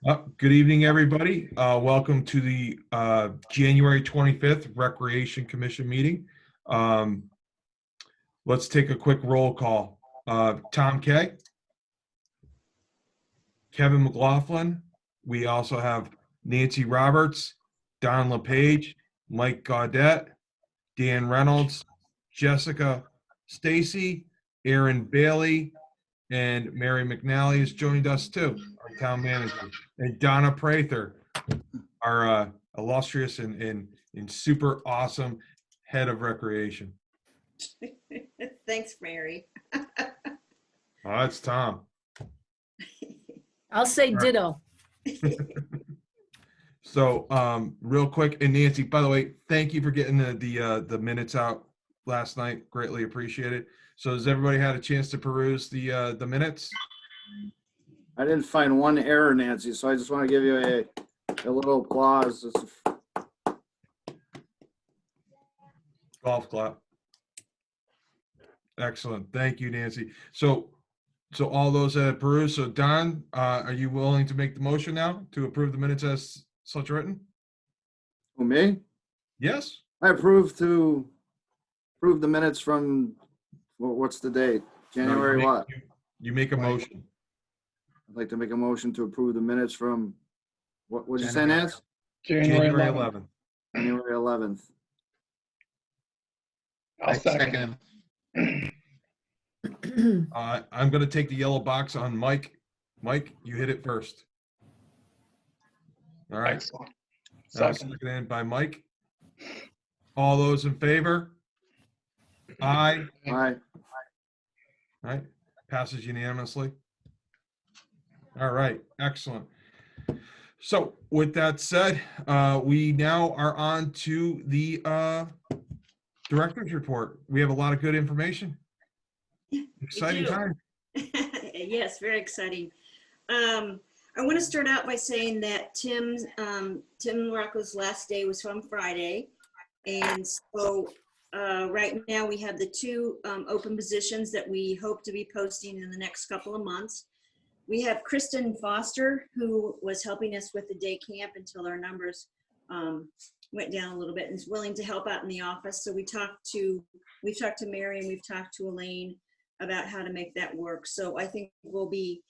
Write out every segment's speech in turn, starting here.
Good evening, everybody. Welcome to the January 25th Recreation Commission meeting. Let's take a quick roll call. Tom Kay, Kevin McLaughlin. We also have Nancy Roberts, Don LePage, Mike Gaudette, Dan Reynolds, Jessica Stacy, Aaron Bailey, and Mary McNally has joined us too, our town manager, and Donna Prather, our illustrious and super awesome head of recreation. Thanks, Mary. Oh, that's Tom. I'll say ditto. So, real quick, and Nancy, by the way, thank you for getting the minutes out last night. Greatly appreciate it. So, has everybody had a chance to peruse the minutes? I didn't find one error, Nancy, so I just want to give you a little applause. Golf clap. Excellent. Thank you, Nancy. So all those that peruse. So Don, are you willing to make the motion now to approve the minutes as such written? Who, me? Yes. I approve to approve the minutes from, what's the date? January what? You make a motion. I'd like to make a motion to approve the minutes from, what would you say, Nance? January 11th. January 11th. I'll second. I'm going to take the yellow box on Mike. Mike, you hit it first. All right. Excellent. Seconded by Mike. All those in favor? Aye. All right. All right. Passes unanimously. All right. Excellent. So with that said, we now are on to the director's report. We have a lot of good information. Exciting time. Yes, very exciting. I want to start out by saying that Tim Rocco's last day was from Friday. And so right now we have the two open positions that we hope to be posting in the next couple of months. We have Kristen Foster, who was helping us with the day camp until our numbers went down a little bit, and is willing to help out in the office. So we've talked to Mary and we've talked to Elaine about how to make that work. So I think we'll be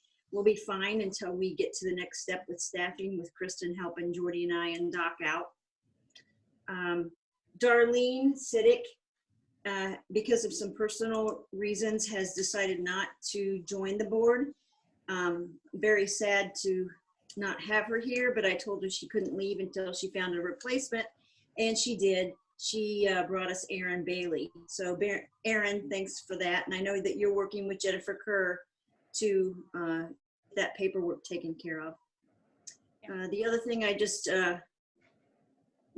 fine until we get to the next step with staffing, with Kristen helping Jordy and I and Doc out. Darlene Siddick, because of some personal reasons, has decided not to join the board. Very sad to not have her here, but I told her she couldn't leave until she found a replacement, and she did. She brought us Aaron Bailey. So Aaron, thanks for that. And I know that you're working with Jennifer Kerr to that paperwork taken care of. The other thing, I just,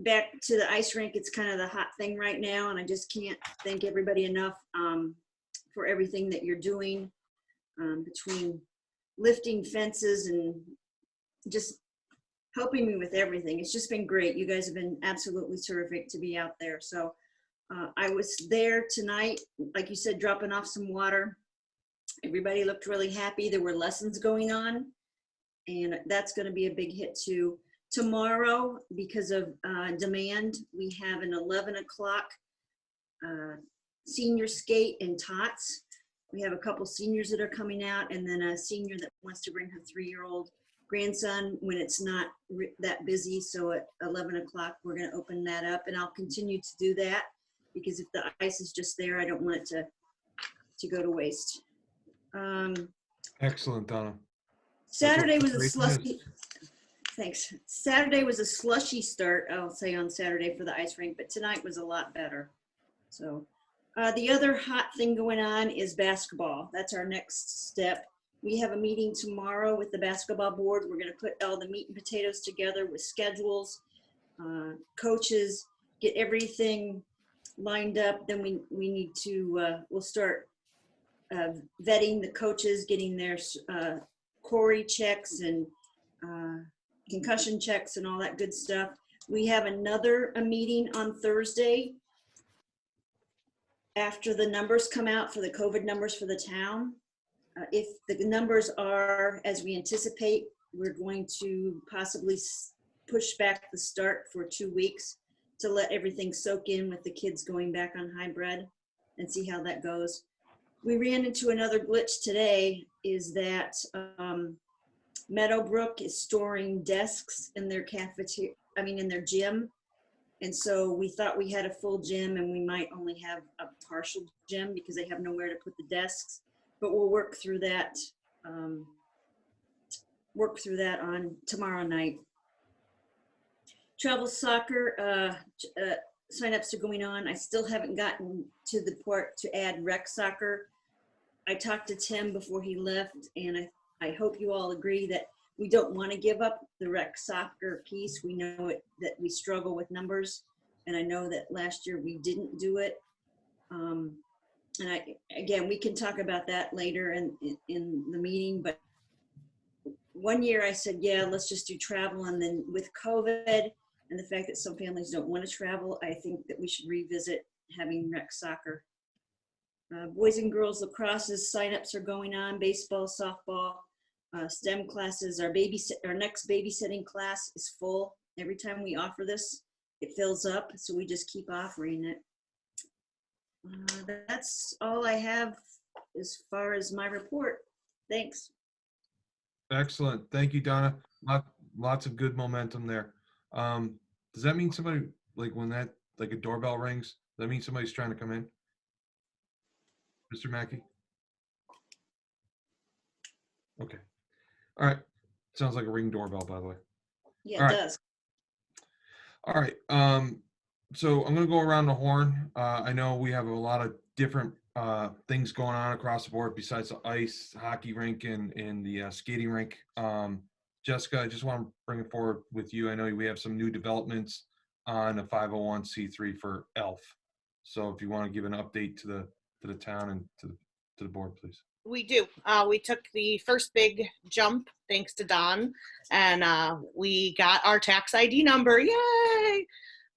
back to the ice rink, it's kind of the hot thing right now, and I just can't thank everybody enough for everything that you're doing between lifting fences and just helping me with everything. It's just been great. You guys have been absolutely terrific to be out there. So I was there tonight, like you said, dropping off some water. Everybody looked really happy. There were lessons going on, and that's going to be a big hit too. Tomorrow, because of demand, we have an 11 o'clock senior skate in Tots. We have a couple seniors that are coming out, and then a senior that wants to bring her 3-year-old grandson when it's not that busy. So at 11 o'clock, we're going to open that up, and I'll continue to do that because if the ice is just there, I don't want it to go to waste. Excellent, Donna. Saturday was a slushy. Thanks. Saturday was a slushy start, I'll say, on Saturday for the ice rink, but tonight was a lot better. So the other hot thing going on is basketball. That's our next step. We have a meeting tomorrow with the basketball board. We're going to put all the meat and potatoes together with schedules, coaches, get everything lined up. Then we need to, we'll start vetting the coaches, getting their Corey checks and concussion checks and all that good stuff. We have another meeting on Thursday after the numbers come out for the COVID numbers for the town. If the numbers are as we anticipate, we're going to possibly push back the start for 2 weeks to let everything soak in with the kids going back on hybrid and see how that goes. We ran into another glitch today, is that Meadowbrook is storing desks in their cafeteria, in their gym. And so we thought we had a full gym and we might only have a partial gym because they have nowhere to put the desks, but we'll work through that on tomorrow night. Travel soccer signups are going on. I still haven't gotten to the part to add rec soccer. I talked to Tim before he left, and I hope you all agree that we don't want to give up the rec soccer piece. We know that we struggle with numbers, and I know that last year we didn't do it. Again, we can talk about that later in the meeting, but one year I said, yeah, let's just do travel. And then with COVID and the fact that some families don't want to travel, I think that we should revisit having rec soccer. Boys and girls lacrosse's signups are going on, baseball, softball, STEM classes. Our next babysitting class is full. Every time we offer this, it fills up, so we just keep offering it. That's all I have as far as my report. Thanks. Excellent. Thank you, Donna. Lots of good momentum there. Does that mean somebody, like when that, like a doorbell rings, does that mean somebody's trying to come in? Mr. Mackey? Okay. All right. Sounds like a ring doorbell, by the way. Yeah, All it right. does. All right. So I'm going to go around the horn. I know we have a lot of different things going on across the board besides the ice, hockey rink, and the skating rink. Jessica, I just want to bring it forward with you. I know we have some new developments on a 501c3 for ELF. So if you want to give an update to the town and to the board, please. We do. We took the first big jump thanks to Don, and we got our tax ID number. Yay!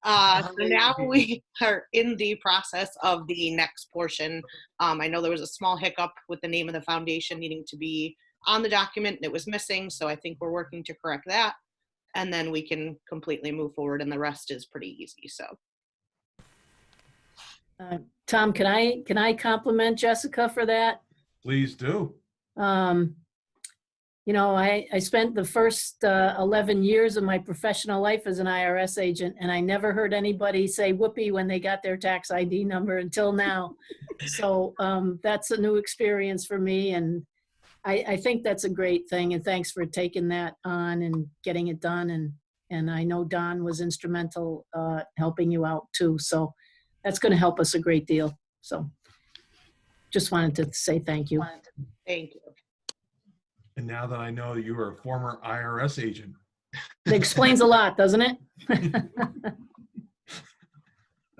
So now we are in the process of the next portion. I know there was a small hiccup with the name of the foundation needing to be on the document that was missing, so I think we're working to correct that, and then we can completely move forward, and the rest is pretty easy. So. Tom, can I compliment Jessica for that? Please do. You know, I spent the first 11 years of my professional life as an IRS agent, and I never heard anybody say whoopee when they got their tax ID number until now. So that's a new experience for me, and I think that's a great thing, and thanks for taking that on and getting it done. And I know Don was instrumental helping you out too. So that's going to help us a great deal. So just wanted to say thank you. Thank you. And now that I know you are a former IRS agent. It explains a lot, doesn't it? I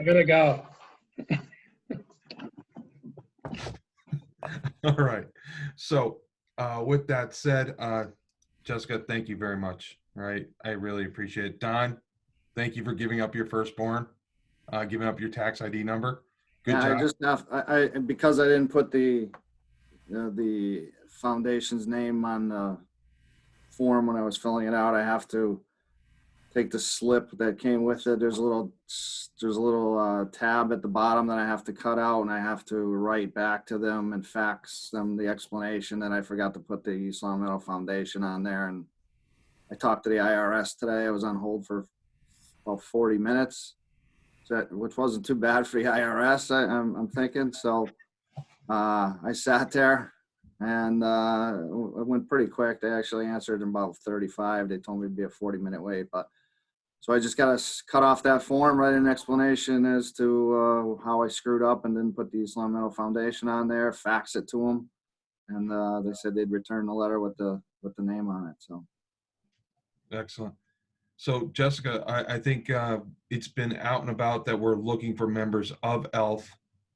gotta go. All right. So with that said, Jessica, thank you very much. All right. I really appreciate it. Don, thank you for giving up your firstborn, giving up your tax ID number. Good Yeah, job. I just have, because I didn't put the foundation's name on the form when I was filling it out, I have to take the slip that came with it. There's a little tab at the bottom that I have to cut out, and I have to write back to them and fax them the explanation that I forgot to put the East Long Meadow Foundation on there. And I talked to the IRS today. I was on hold for about 40 minutes, which wasn't too bad for the IRS, I'm thinking. So I sat there, and it went pretty quick. They actually answered in about 35. They told me it'd be a 40-minute wait. But so I just got to cut off that form, write an explanation as to how I screwed up and didn't put the East Long Meadow Foundation on there, fax it to them, and they said they'd return the letter with the name on it. So Excellent. So Jessica, I think it's been out and about that we're looking for members of ELF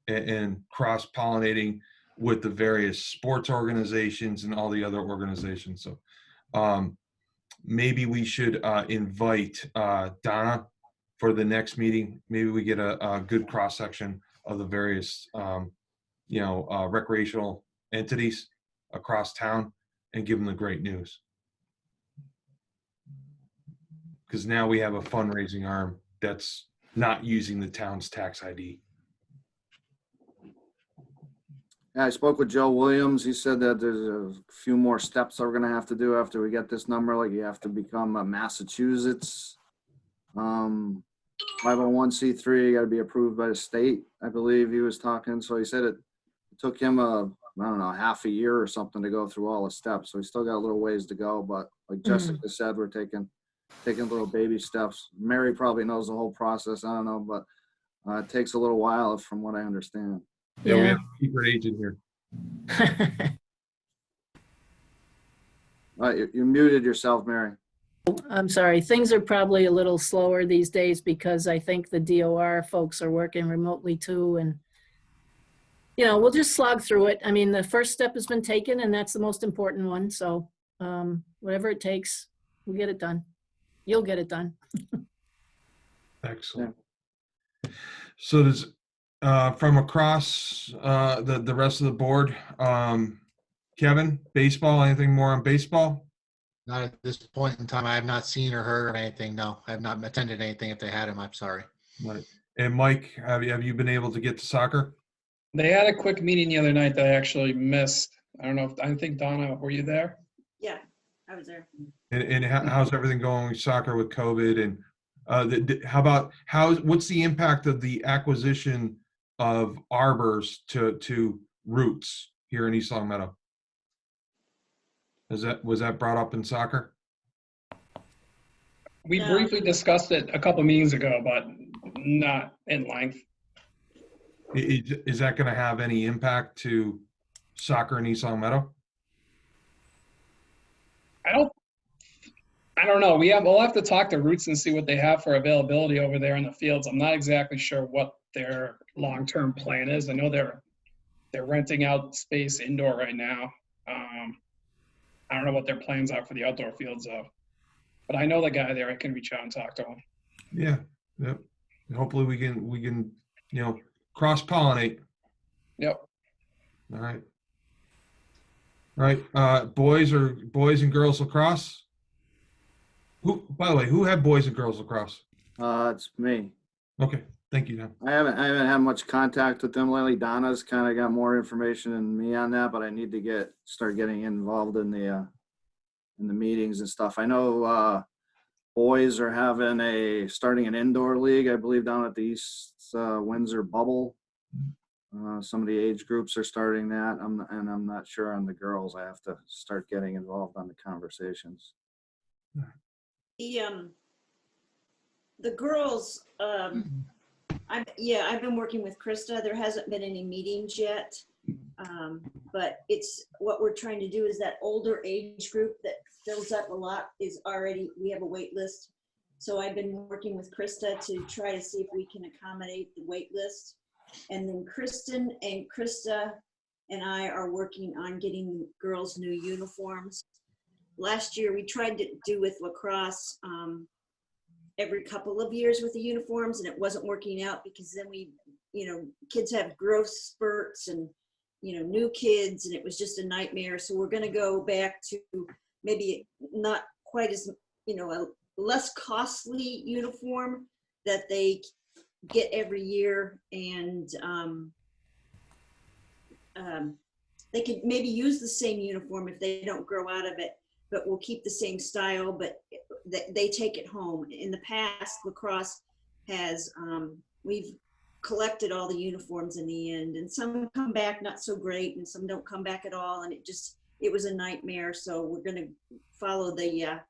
and cross-pollinating with the various sports organizations and all the other organizations. So maybe we should invite Donna for the next meeting. Maybe we get a good cross-section of the various recreational entities across town and give them the great news. because now we have a fundraising arm that's not using the town's tax ID. Yeah, I spoke with Joe Williams. He said that there's a few more steps that we're gonna have to do after we get this number. Like you have to become a Massachusetts 501c3. You got to be approved by the state, I believe he was talking. So he said it took him I don't know, half a year or something to go through all the steps. So we still got a little ways to go. But like Jessica said, we're taking little baby steps. Mary probably knows the whole process. I don't know, but it takes a little while from what I understand. Yeah, we Yeah. have a secret agent here. You muted yourself, Mary. I'm sorry. Things are probably a little slower these days because I think the DOR folks are working remotely too. And, you know, we'll just slog through it. I mean, the first step has been taken and that's the most important one. So whatever it takes, we'll get it done. You'll get it done. Excellent. So does, from across the rest of the board, Kevin, baseball, anything more on baseball? Not at this point in time. I have not seen or heard of anything. No, I have not attended anything. If they had them, I'm sorry. Right. And Mike, have you been able to get to soccer? They had a quick meeting the other night that I actually missed. I don't know I think Donna, were you there? Yeah, I was there. And how's everything going with soccer with COVID? And what's the impact of the acquisition of Arbors to Roots here in East Long Meadow? Was that brought up in soccer? We No. briefly discussed it a couple meetings ago, but not in length. Is that going to have any impact to soccer in East Long Meadow? I don't know. We'll have to talk to Roots and see what they have for availability over there in the fields. I'm not exactly sure what their long-term plan is. I know they're renting out space indoor right now. I don't know what their plans are for the outdoor fields though. But I know the guy there. I can reach out and talk to him. Yeah. Yep. Hopefully we can cross-pollinate. Yep. All right. Right. Boys and girls lacrosse. By the way, who had boys and girls lacrosse? It's me. Okay. Thank you, Dan. I haven't had much contact with them lately. Donna's kind of got more information than me on that, but I need to start getting involved in the meetings and stuff. I know boys are starting an indoor league, I believe, down at the East Windsor Bubble. Some of the age groups are starting that. I'm not sure on the girls. I have to start getting involved on the conversations. The girls, I've been working with Krista. There hasn't been any meetings yet. But what we're trying to do is that older age group that fills up a lot we have a wait list. So I've been working with Krista to try to see if we can accommodate the wait list. And then Kristen and Krista and I are working on getting girls new uniforms. Last year we tried to do with lacrosse every couple of years with the uniforms, and it wasn't working out because then kids have growth spurts and new kids, and it was just a nightmare. So we're going to go back to maybe not quite as a less costly uniform that they get every year, and they could maybe use the same uniform if they don't grow out of it, but we'll keep the same style, but they take it home. In the past, lacrosse has, we've collected all the uniforms in the end, and some come back not so great and some don't come back at all, and it was a nightmare. So we're going to follow the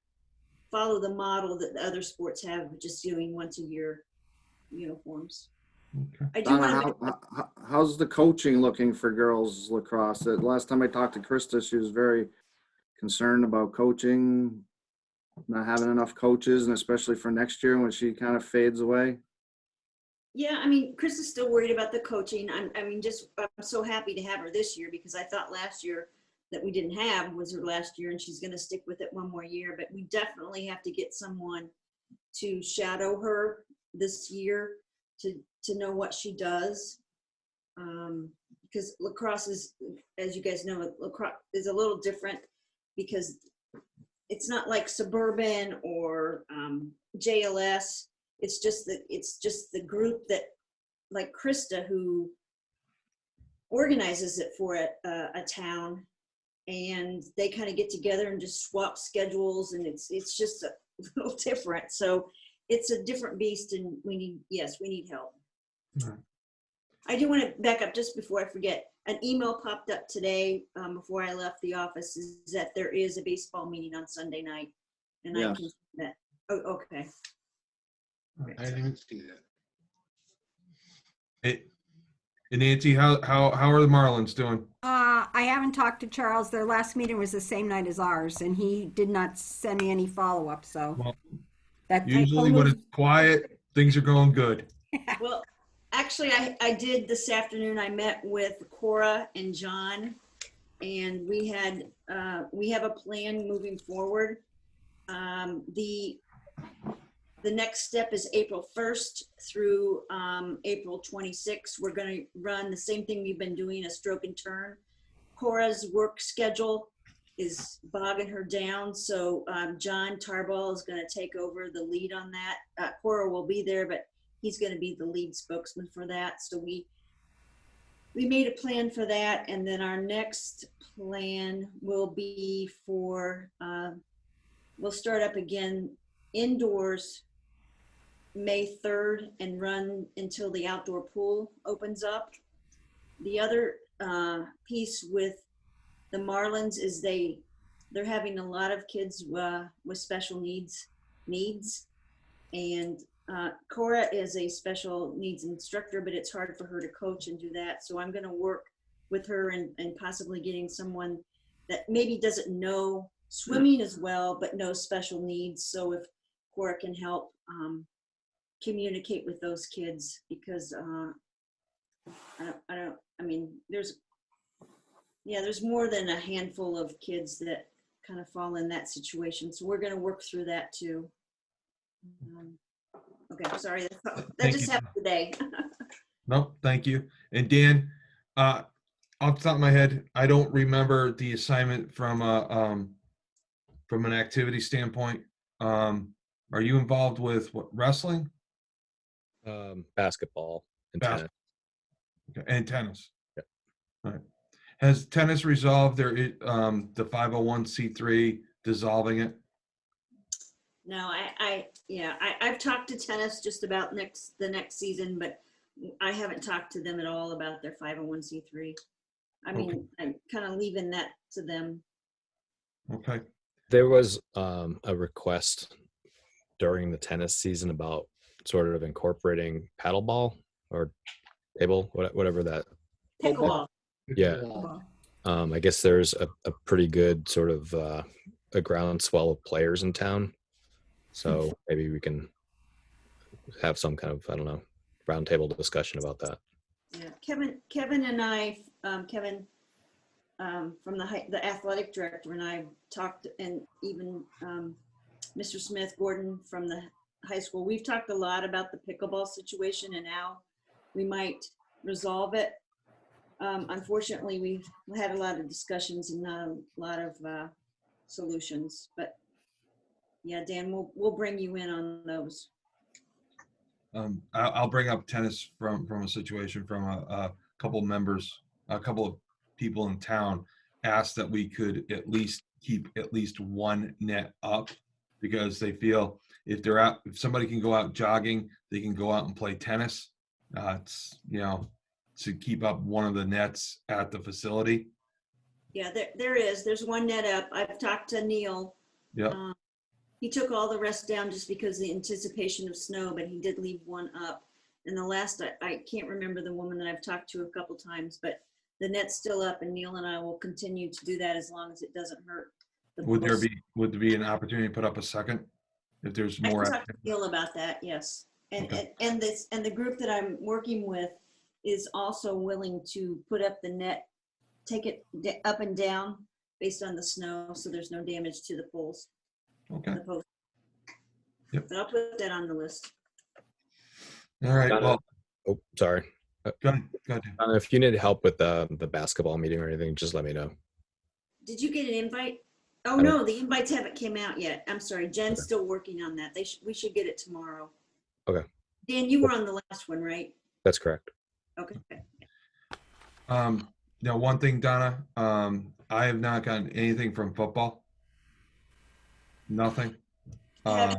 model that the other sports have, just doing once a year uniforms. Okay. I do Donna, want how's the coaching looking for girls lacrosse? The last time I talked to Krista, she was very concerned about coaching, not having enough coaches, and especially for next year when she kind of fades away. Yeah, I mean, Chris is still worried about the coaching. I'm so happy to have her this year because I thought last year that we didn't have was her last year, and she's going to stick with it one more year. But we definitely have to get someone to shadow her this year to know what she does. Because lacrosse is, as you guys know, lacrosse is a little different because it's not like Suburban or JLS. It's just the group that, like Krista, who organizes it for a town, and they kind of get together and just swap schedules, and it's just a little different. So it's a different beast, and we need help. All right. I do want to back up just before I forget. An email popped up today before I left the office, is that there is a baseball meeting on Sunday night, and I Yes. can that. Oh, okay. I didn't even see that. And Nancy, how are the Marlins doing? I haven't talked to Charles. Their last meeting was the same night as ours, and he did not send me any follow-up, so. Well, that usually when it's quiet, things are going good. Well, actually, I did this afternoon. I met with Cora and John, and we have a plan moving forward. The next step is April 1st through April 26th. We're going to run the same thing we've been doing, a stroke and turn. Cora's work schedule is bogging her down, so John Tarball is going to take over the lead on that. Cora will be there, but he's going to be the lead spokesman for that. So we made a plan for that, and then our next plan will be for we'll start up again indoors May 3rd and run until the outdoor pool opens up. The other piece with the Marlins is they're having a lot of kids with special needs, and Cora is a special needs instructor, but it's hard for her to coach and do that. So I'm going to work with her and possibly getting someone that maybe doesn't know swimming as well, but knows special needs. So if Cora can help communicate with those kids, because there's more than a handful of kids that kind of fall in that situation. So we're going to work through that too. Okay, sorry, that Thank just you. happened today. No, thank you. And Dan, off the top of my head, I don't remember the assignment from an activity standpoint. Are you involved with what, wrestling? Basketball and Bas- tennis. Okay, and tennis? Yep. All right. Has tennis resolved their the 501c3 dissolving it? No, I've talked to tennis just about the next season, but I haven't talked to them at all about their 501c3. I mean, Okay. I'm kind of leaving that to them. Okay. There was a request during the tennis season about sort of incorporating paddleball or table, whatever that. Pickleball. Yeah. I guess there's a pretty good sort of a groundswell of players in town. So maybe we can have some kind of, I don't know, roundtable discussion about that. Yeah, Kevin and I, Kevin from the athletic director and I talked, and even Mr. Smith, Gordon from the high school, we've talked a lot about the pickleball situation and how we might resolve it. Unfortunately, we've had a lot of discussions and not a lot of solutions, but yeah, Dan, we'll bring you in on those. I'll bring up tennis from a situation from a couple members, a couple of people in town asked that we could at least keep at least one net up, because they feel if somebody can go out jogging, they can go out and play tennis. It's, to keep up one of the nets at the facility. Yeah, there's one net up. I've talked to Neil. Yep. He took all the rest down just because of the anticipation of snow, but he did leave one up. And the last, I can't remember the woman that I've talked to a couple times, but the net's still up, and Neil and I will continue to do that as long as it doesn't hurt. Would there be an opportunity to put up a second if there's I more? can talk to Neil about that, yes. And, Okay. and the group that I'm working with is also willing to put up the net, take it up and down based on the snow, so there's no damage to the poles. Okay. The post. Yep. But I'll put that on the list. All right. Well, Oh, sorry. go ahead. If you need help with the basketball meeting or anything, just let me know. Did you get an invite? Oh, I don't- no, the invites haven't came out yet. I'm sorry. Jen's still working on that. We should get it tomorrow. Okay. Dan, you were on the last one, right? That's correct. Okay. Now, one thing, Donna, I have not gotten anything from football. Nothing. Have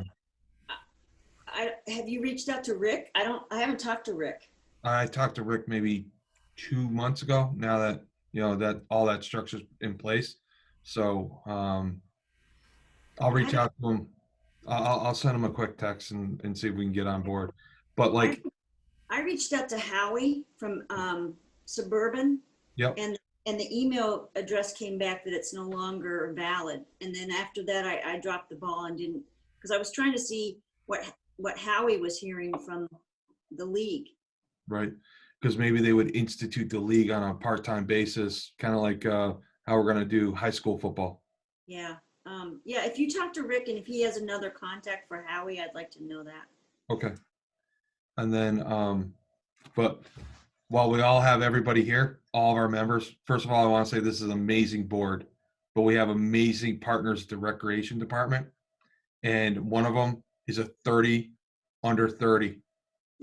you reached out to Rick? I haven't talked to Rick. I talked to Rick maybe 2 months ago, now that, that all that structure's in place. So, I'll reach out to him. I'll send him a quick text and see if we can get on board. But like, I reached out to Howie from Suburban. yep, And the email address came back that it's no longer valid. And then after that, I dropped the ball and didn't, because I was trying to see what Howie was hearing from the league. right. Because maybe they would institute the league on a part-time basis, kind of like how we're going to do high school football. Yeah. Yeah, if you talk to Rick and if he has another contact for Howie, I'd like to know that. Okay. And then, but while we all have everybody here, all of our members, first of all, I want to say this is an amazing board, but we have amazing partners at the recreation department. And one of them is a 30 under 30.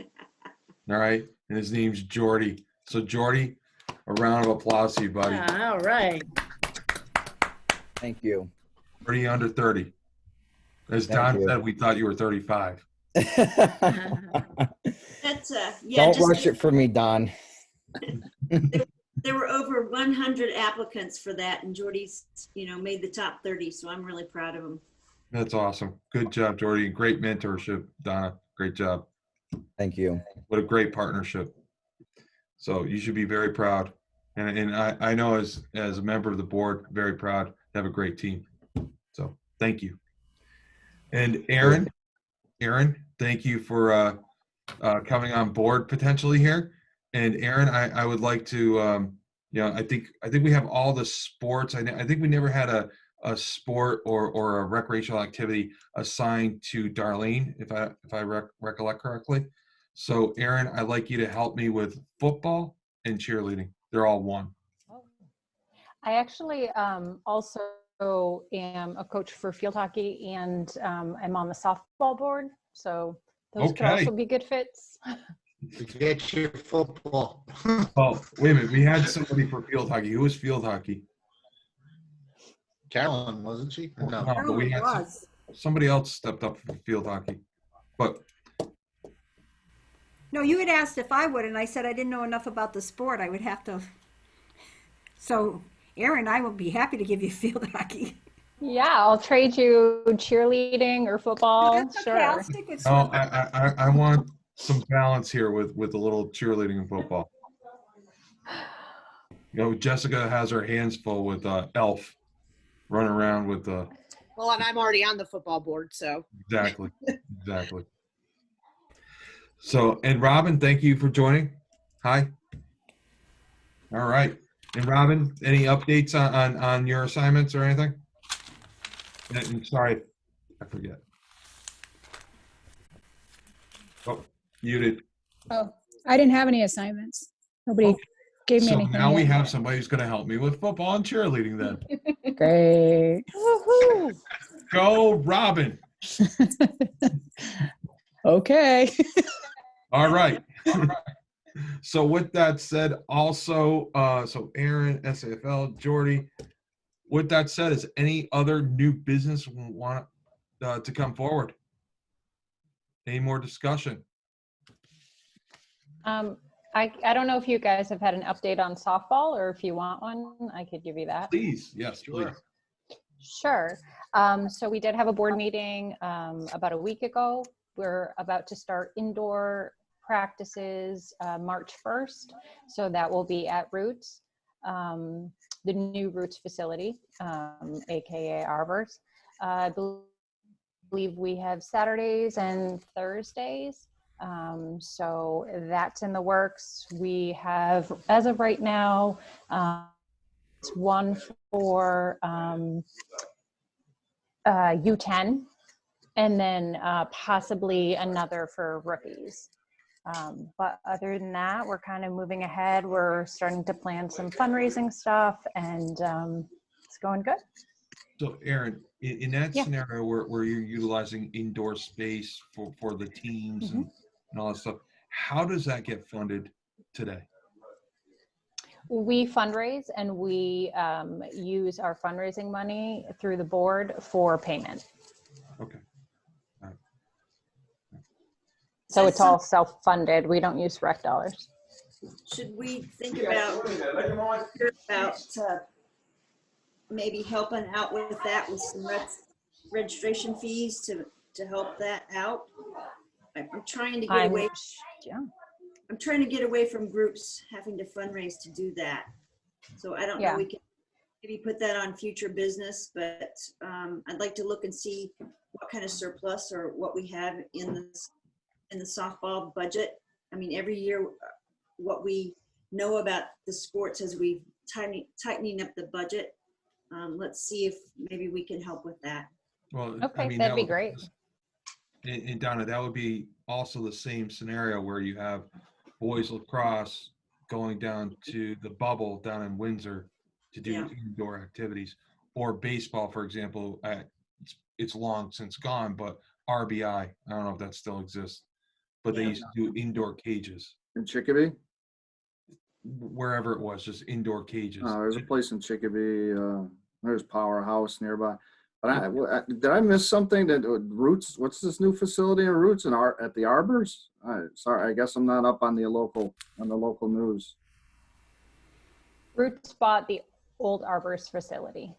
All right. And his name's Jordy. So Jordy, a round of applause to you, buddy. Yeah, all right. Thank you. 30 under 30. As Thank Don you. said, we thought you were 35. That's yeah. Don't just- rush it for me, Don. There were over 100 applicants for that, and Jordy's, made the top 30. So I'm really proud of him. That's awesome. Good job, Jordy. Great mentorship, Donna. Great job. Thank you. What a great partnership. So you should be very proud. And I know as a member of the board, very proud to have a great team. So thank you. And Aaron, thank you for coming on board potentially here. And Aaron, I would like to, I think we have all the sports. I think we never had a sport or a recreational activity assigned to Darlene, if I recollect correctly. So Aaron, I'd like you to help me with football and cheerleading. They're all one. I actually also am a coach for field hockey, and I'm on the softball board. So those could Okay. also be good fits. Get your football. Oh, wait a minute. We had somebody for field hockey. Who was field hockey? Carolyn, wasn't she? Or no. But we had somebody else stepped up for field hockey. But No, you had asked if I would, and I said I didn't know enough about the sport. I would have to. So, Aaron, I would be happy to give you field hockey. Yeah, I'll trade you cheerleading or football. That's okay. I'll Sure. stick with no, swimming. I want some balance here with a little cheerleading and football. Jessica has her hands full with Elf running around with Well, and I'm already on the football board, so. exactly. So, and Robin, thank you for joining. Hi. All right. And Robin, any updates on your assignments or anything? And sorry, I forget. Oh, muted. Oh, I didn't have any assignments. Nobody gave me So anything. now we yet. have somebody who's going to help me with football and cheerleading then. Great. Woohoo! Go, Robin. Okay. All right. So with that said, also, so Aaron, SAFL, Jordy, with that said, is any other new business want to come forward? Any more discussion? I don't know if you guys have had an update on softball, or if you want one, I could give you that. Please, yes, please. Sure. So we did have a board meeting about a week ago. We're about to start indoor practices March 1st. So that will be at Roots, the new Roots facility, AKA Arbors. I believe we have Saturdays and Thursdays. So that's in the works. We have, as of right now, it's one for U10, and then possibly another for rookies. But other than that, we're kind of moving ahead. We're starting to plan some fundraising stuff, and it's going good. So Aaron, in that Yeah. scenario where you're utilizing indoor space for the teams and all that stuff, how does that get funded today? We fundraise and we use our fundraising money through the board for payment. Okay. All right. So That's it's all self-funded. We don't use rec dollars. Should we think about maybe helping out with that with some registration fees to help that out? I'm trying to get away. Yeah. I'm trying to get away from groups having to fundraise to do that. So I don't know, Yeah. we can maybe put that on future business, but I'd like to look and see what kind of surplus or what we have in the softball budget. I mean, every year, what we know about the sports as we tightening up the budget. Let's see if maybe we can help with that. Well, Okay, I mean, that'd be great. And Donna, that would be also the same scenario where you have boys lacrosse going down to the bubble down in Windsor to do Yeah. indoor activities, or baseball, for example. It's long since gone, but RBI, I don't know if that still exists, but they Yeah. used to do indoor cages In Chicopee? wherever it was, just indoor cages. There's a place in Chicopee. There's Powerhouse nearby. But did I miss something? That Roots? What's this new facility in Roots and at the Arbors? Sorry, I guess I'm not up on the local news. Roots bought the old Arbors facility.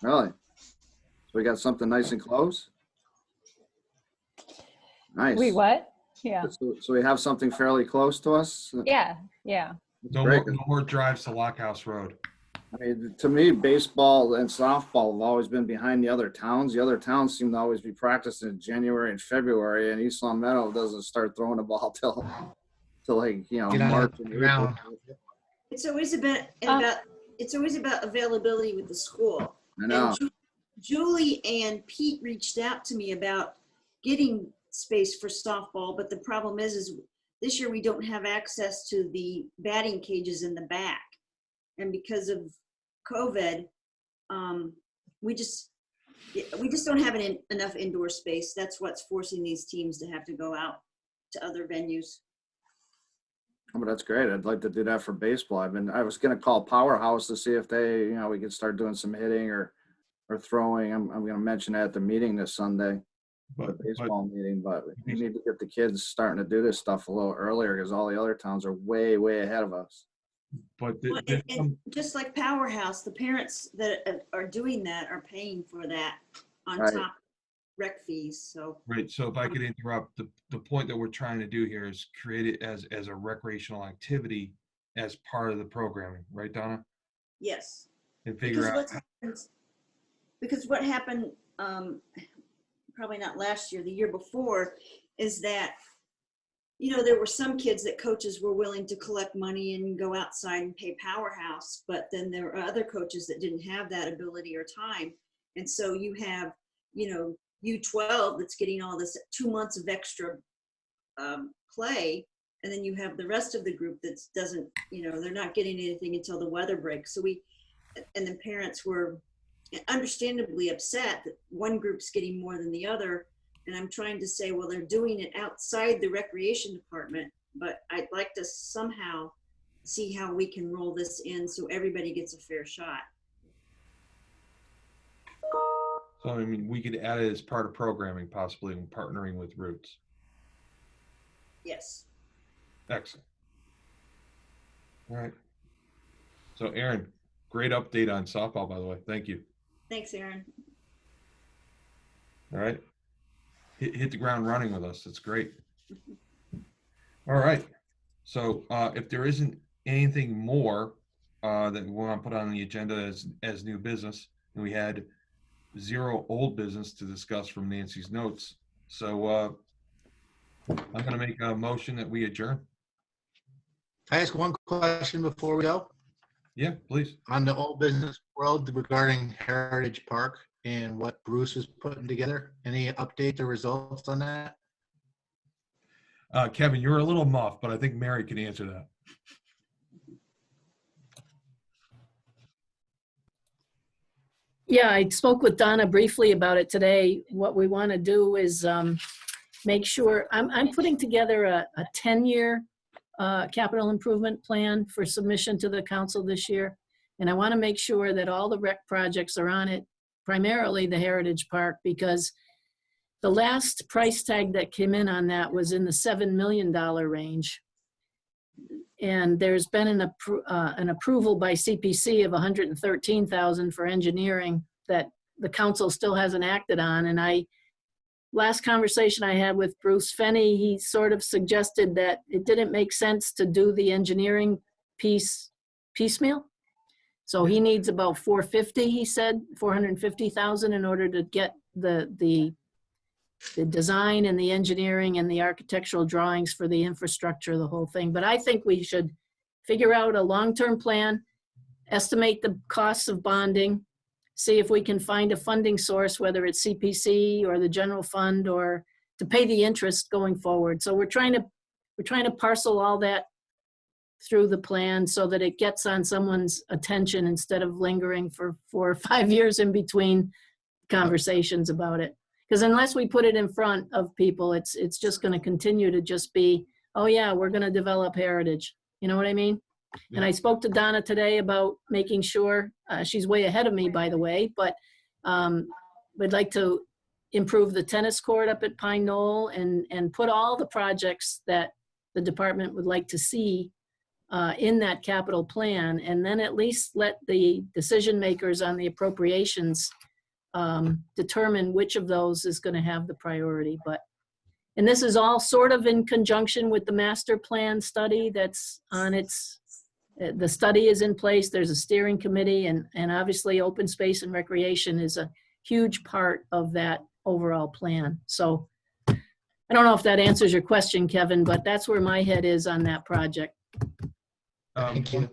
Really? So we got something nice and close. Nice. We what? Yeah. So we have something fairly close to us. Yeah. Yeah. No Great. more drives to Lockhouse Road. I mean, to me, baseball and softball have always been behind the other towns. The other towns seem to always be practicing in January and February, and East Long Meadow doesn't start throwing the ball till like, Get on March the and April. ground. It's always about availability with the school. I know. And Julie and Pete reached out to me about getting space for softball, but the problem is this year we don't have access to the batting cages in the back. And because of COVID, we just don't have enough indoor space. That's what's forcing these teams to have to go out to other venues. Oh, but that's great. I'd like to do that for baseball. I was going to call Powerhouse to see if they, we could start doing some hitting or throwing. I'm going to mention that at the meeting this Sunday, the baseball meeting. But we need to get the kids starting to do this stuff a little earlier because all the other towns are way, way ahead of us. But And just like Powerhouse, the parents that are doing that are paying for that on Right. top of rec fees. So right. So if I could interrupt, the point that we're trying to do here is create it as a recreational activity as part of the programming, right, Donna? yes, And figure out. because what happened, probably not last year, the year before, is that there were some kids that coaches were willing to collect money and go outside and pay Powerhouse, but then there were other coaches that didn't have that ability or time. And so you have, U12 that's getting all this 2 months of extra play. And then you have the rest of the group that doesn't, they're not getting anything until the weather breaks. So and the parents were understandably upset that one group's getting more than the other. And I'm trying to say, well, they're doing it outside the recreation department, but I'd like to somehow see how we can roll this in so everybody gets a fair shot. So, I mean, we could add it as part of programming, possibly in partnering with Roots. Yes. Excellent. All right. So, Aaron, great update on softball, by the way. Thank you. Thanks, Aaron. All right. Hit the ground running with us. That's great. All right. So if there isn't anything more that we want to put on the agenda as new business, and we had 0 old business to discuss from Nancy's notes. So I'm going to make a motion that we adjourn. Can I ask one question before we go? Yeah, please. On the old business world regarding Heritage Park and what Bruce is putting together, any update or results on that? Kevin, you're a little muffed, but I think Mary can answer that. Yeah, I spoke with Donna briefly about it today. What we want to do is make sure, I'm putting together a 10-year capital improvement plan for submission to the council this year. And I want to make sure that all the rec projects are on it, primarily the Heritage Park, because the last price tag that came in on that was in the $7 million range. And there's been an approval by CPC of $113,000 for engineering that the council still hasn't acted on. And last conversation I had with Bruce Fenney, he sort of suggested that it didn't make sense to do the engineering piecemeal. So he needs about 450, he said, 450,000 in order to get the design and the engineering and the architectural drawings for the infrastructure, the whole thing. But I think we should figure out a long-term plan, estimate the costs of bonding, see if we can find a funding source, whether it's CPC or the general fund, or to pay the interest going forward. So we're trying to parcel all that through the plan so that it gets on someone's attention instead of lingering for 4 or 5 years in between conversations about it. Because unless we put it in front of people, it's just going to continue to just be, oh yeah, we're going to develop heritage. You know what I mean? Yeah. And I spoke to Donna today about making sure, she's way ahead of me, by the way, but we'd like to improve the tennis court up at Pine Knoll and put all the projects that the department would like to see in that capital plan, and then at least let the decision makers on the appropriations determine which of those is going to have the priority. And this is all sort of in conjunction with the master plan study that's on the study is in place. There's a steering committee, and obviously open space and recreation is a huge part of that overall plan. So I don't know if that answers your question, Kevin, but that's where my head is on that project. Thank you.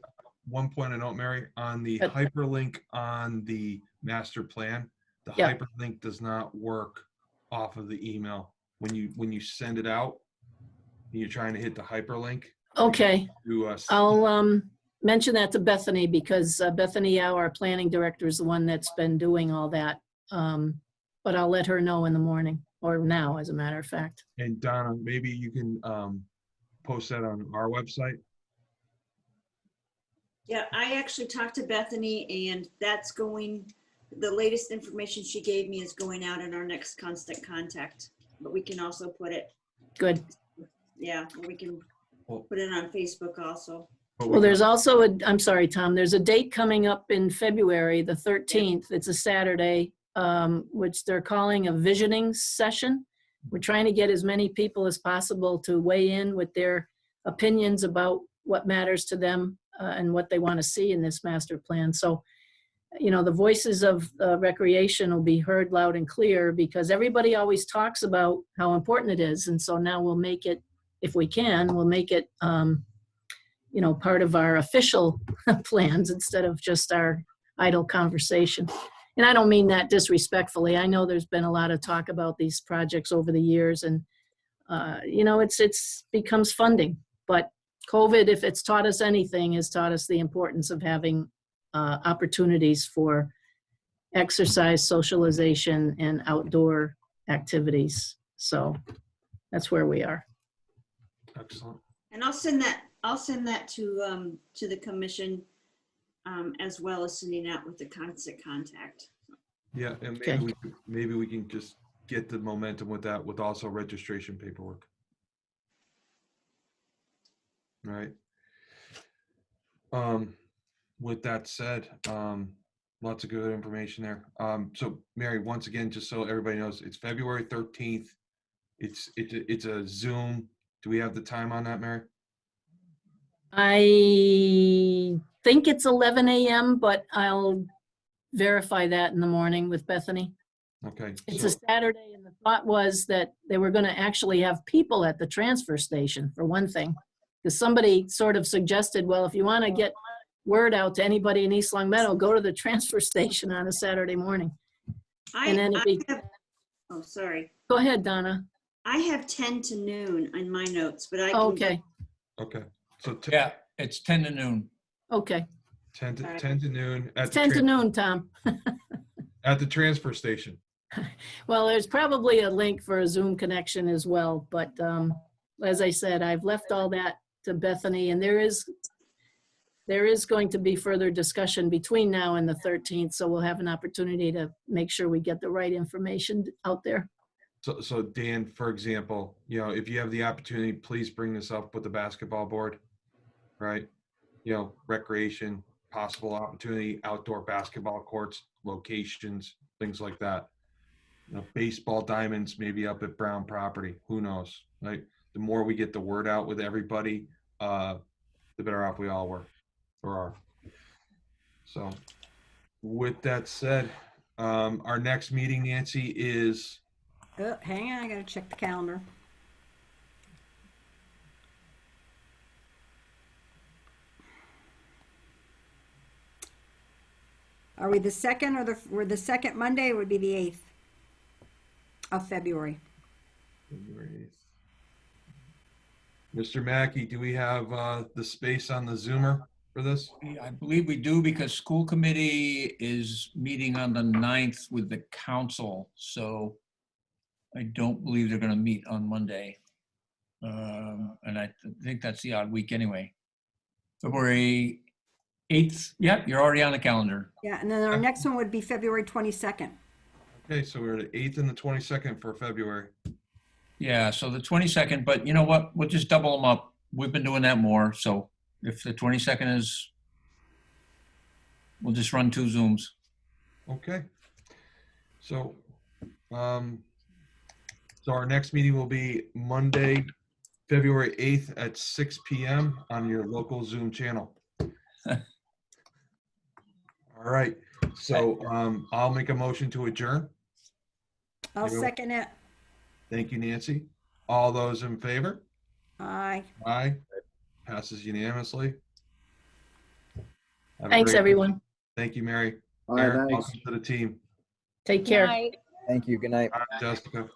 One point of note, Mary, on the hyperlink on the master plan, the Yeah. hyperlink does not work off of the email. When you send it out, and you're trying to hit the hyperlink. Okay, To us. I'll mention that to Bethany, because Bethany Yao, our planning director, is the one that's been doing all that. But I'll let her know in the morning, or now, as a matter of fact. And Donna, maybe you can post that on our website. Yeah, I actually talked to Bethany, and the latest information she gave me is going out in our next constant contact. But we can also put it, Good. yeah, we can put it on Facebook also. Well, there's also I'm sorry, Tom, there's a date coming up in February, the 13th. It's a Saturday, which they're calling a visioning session. We're trying to get as many people as possible to weigh in with their opinions about what matters to them and what they want to see in this master plan. So, the voices of recreation will be heard loud and clear, because everybody always talks about how important it is. And so now we'll make it, if we can, we'll make it, part of our official plans instead of just our idle conversation. And I don't mean that disrespectfully. I know there's been a lot of talk about these projects over the years, and it's becomes funding. But COVID, if it's taught us anything, has taught us the importance of having opportunities for exercise, socialization, and outdoor activities. So that's where we are. Excellent. And I'll send that to the commission, as well as sending out with the constant contact. Yeah, and Okay. maybe we can just get the momentum with that, with also registration paperwork. Right. With that said, lots of good information there. So Mary, once again, just so everybody knows, it's February 13th. It's a Zoom. Do we have the time on that, Mary? I think it's 11 a.m., but I'll verify that in the morning with Bethany. Okay. It's so- a Saturday, and the thought was that they were going to actually have people at the transfer station, for one thing. Because somebody sort of suggested, well, if you want to get word out to anybody in East Long Meadow, go to the transfer station on a Saturday morning. And then Oh, sorry. Go ahead, Donna. I have 10 to noon on my notes, but I can. Okay, Okay. So Yeah, it's 10 to noon. okay. 10 to All right. 10 to noon. It's 10 to noon, Tom. At the transfer station. Well, there's probably a link for a Zoom connection as well, but as I said, I've left all that to Bethany, and there is going to be further discussion between now and the 13th, so we'll have an opportunity to make sure we get the right information out there. So Dan, for example, if you have the opportunity, please bring this up with the basketball board, right? Recreation, possible opportunity, outdoor basketball courts, locations, things like that. Baseball diamonds maybe up at Brown property, who knows, right? The more we get the word out with everybody, the better off we all were or are. So with that said, our next meeting, Nancy, is Hang on, I gotta check the calendar. Are we the second we're the second Monday? It would be the 8th of February. February 8th. Mr. Mackey, do we have the space on the Zoomer for this? I believe we do, because school committee is meeting on the 9th with the council. So I don't believe they're going to meet on Monday. And I think that's the odd week anyway. February 8th. Yeah, you're already on the calendar. Yeah, and then our next one would be February 22nd. Okay, so we're the 8th and the 22nd for February. Yeah, so the 22nd, but you know what? We'll just double them up. We've been doing that more. So if the 22nd is, we'll just run 2 Zooms. Okay. So, so our next meeting will be Monday, February 8th at 6 p.m. on your local Zoom channel. All right. So I'll make a motion to adjourn. I'll second it. Thank you, Nancy. All those in favor? Aye. Aye. Passes unanimously. Have a Thanks, great- everyone. Thank you, Mary. All right, Aaron, thanks. welcome to the team. Take care. Night. Thank you. Good night. All right, Jessica.